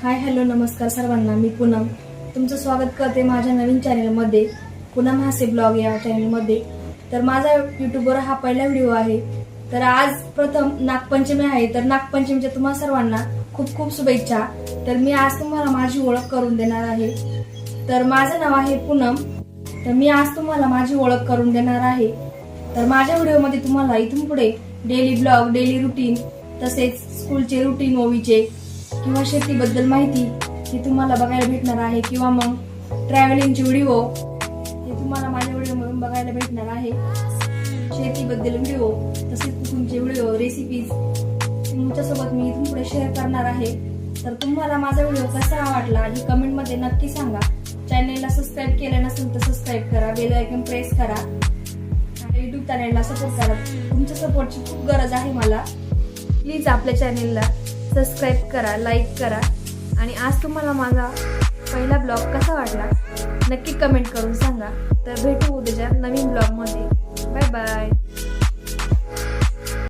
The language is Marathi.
हाय हॅलो नमस्कार सर्वांना, मी पूनम तुमचं स्वागत करते माझ्या नवीन चॅनलमध्ये, पूनम हास्य ब्लॉग या चॅनलमध्ये। तर माझा यूट्यूबवर हा पहिला व्हिडिओ आहे। तर आज प्रथम नागपंचमी आहे, तर नागपंचमीच्या तुम्हा सर्वांना खूप खूप शुभेच्छा। तर मी आज तुम्हाला माझी ओळख करून देणार आहे। तर माझं नाव आहे पूनम। तर मी आज तुम्हाला माझी ओळख करून देणार आहे। तर माझ्या व्हिडिओमध्ये तुम्हाला इथून पुढे डेली ब्लॉग, डेली रुटीन, तसेच स्कूलचे रुटीन, मूवीचे किंवा शेतीबद्दल माहिती हे तुम्हाला बघायला भेटणार आहे, किंवा मग ट्रॅव्हलिंगचे व्हिडिओ हे तुम्हाला माझ्या व्हिडिओमधून बघायला भेटणार आहे। शेतीबद्दल व्हिडिओ, तसेच कुकिंगचे व्हिडिओ, रेसिपीज तुमच्यासोबत मी इथून पुढे शेअर करणार आहे। तर तुम्हाला माझा व्हिडिओ कसा वाटला हे कमेंटमध्ये नक्की सांगा। चॅनलला सबस्क्राईब केलं नसेल तर सबस्क्राईब करा, बेल आयकॉन प्रेस करा, युट्यूब चॅनलला सपोर्ट करा। तुमच्या सपोर्टची खूप गरज आहे मला। प्लीज आपल्या चॅनलला सबस्क्राईब करा, लाईक करा, आणि आज तुम्हाला माझा पहिला ब्लॉग कसा वाटला नक्की कमेंट करून सांगा। तर भेटू